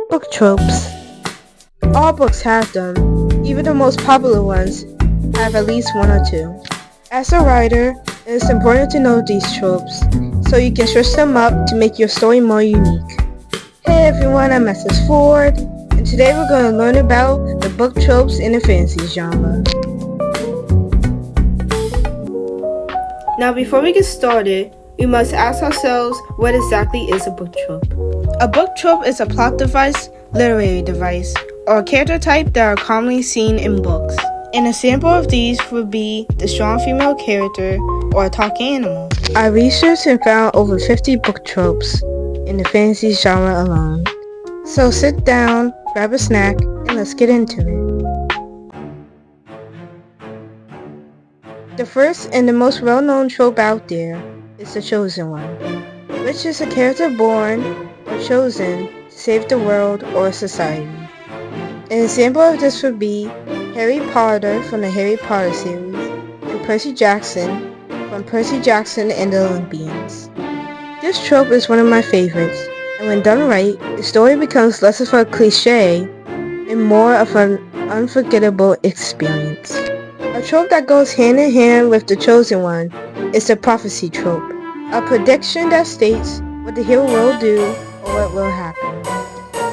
Book tropes. All books have them. Even the most popular ones have at least one or two. As a writer, it is important to know these tropes so you can switch them up to make your story more unique. Hey everyone, I'm Mrs. Ford, and today we're going to learn about the book tropes in the fantasy genre. Now before we get started, we must ask ourselves what exactly is a book trope. A book trope is a plot device, literary device, or a character type that are commonly seen in books. An example of these would be the strong female character or a talking animal. I researched and found over 50 book tropes in the fantasy genre alone. So sit down, grab a snack, and let's get into it. The first and the most well-known trope out there is the chosen one, which is a character born or chosen to save the world or society. An example of this would be Harry Potter from the Harry Potter series and Percy Jackson from Percy Jackson and the Olympians. This trope is one of my favorites, and when done right, the story becomes less of a cliche and more of an unforgettable experience. A trope that goes hand in hand with the chosen one is the prophecy trope, a prediction that states what the hero will do or what will happen.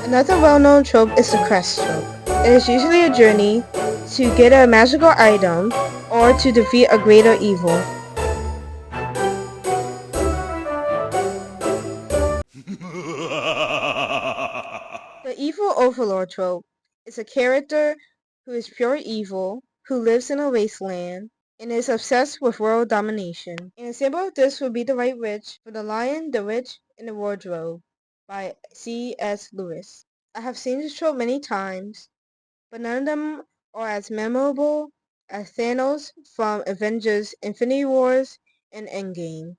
Another well-known trope is the quest trope. It is usually a journey to get a magical item or to defeat a greater evil. The evil overlord trope is a character who is pure evil, who lives in a wasteland, and is obsessed with world domination. An example of this would be The White Witch for The Lion, the Witch, and the Wardrobe by C.S. Lewis. I have seen this trope many times, but none of them are as memorable as Thanos from Avengers, Infinity Wars, and Endgame.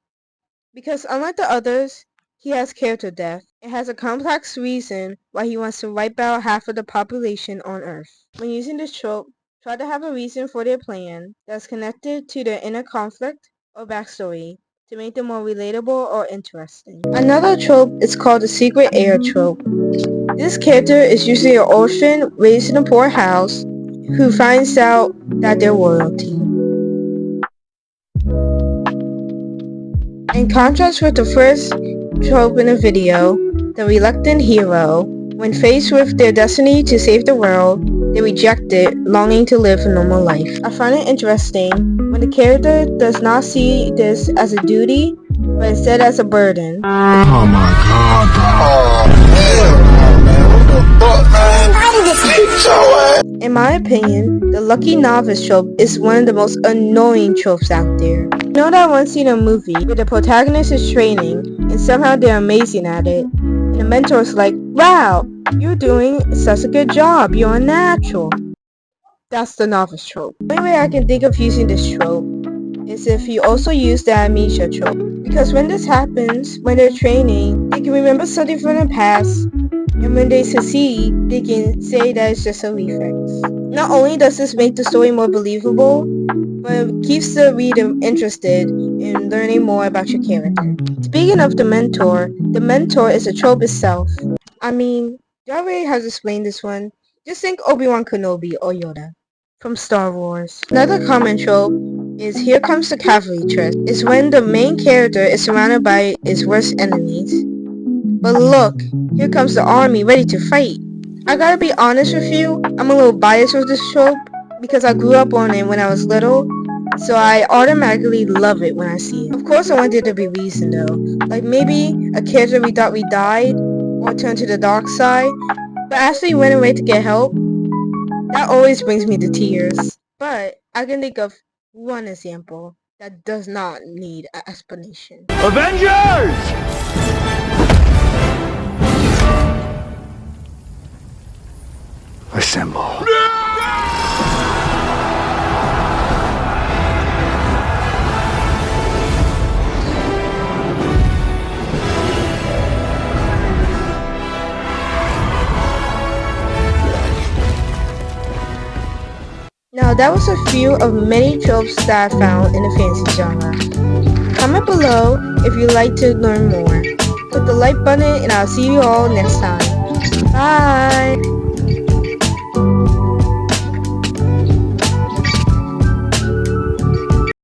Because unlike the others, he has character depth and has a complex reason why he wants to wipe out half of the population on Earth. When using this trope, try to have a reason for their plan that's connected to their inner conflict or backstory to make them more relatable or interesting. Another trope is called the secret heir trope. This character is usually an orphan raised in a poor house who finds out that they're royalty. In contrast with the first trope in the video, the reluctant hero, when faced with their destiny to save the world, they reject it, longing to live a normal life. I find it interesting when the character does not see this as a duty, but instead as a burden. Oh my god, bro. Oh, man. What the fuck, man? How did this keep going? In my opinion, the lucky novice trope is one of the most annoying tropes out there. You know that one scene in a movie where the protagonist is training and somehow they're amazing at it, and the mentor's like, wow, you're doing such a good job, you're a natural. That's the novice trope. The only way I can think of using this trope is if you also use the amnesia trope. Because when this happens, when they're training, they can remember something from the past, and when they succeed, they can say that it's just a reflex. Not only does this make the story more believable, but it keeps the reader interested in learning more about your character. Speaking of the mentor is a trope itself. I mean, do I really have to explain this one? Just think Obi-Wan Kenobi or Yoda from Star Wars. Another common trope is here comes the cavalry trick. It's when the main character is surrounded by his worst enemies. But look, here comes the army ready to fight. I gotta be honest with you, I'm a little biased with this trope because I grew up on it when I was little, so I automatically love it when I see it. Of course I want there to be reason though, like maybe a character we thought we died or turned to the dark side, but actually went away to get help. That always brings me to tears. But I can think of one example that does not need an explanation. Avengers! Assemble. Now that was a few of many tropes that I found in the fantasy genre. Comment below if you'd like to learn more. Click the like button and I'll see you all next time.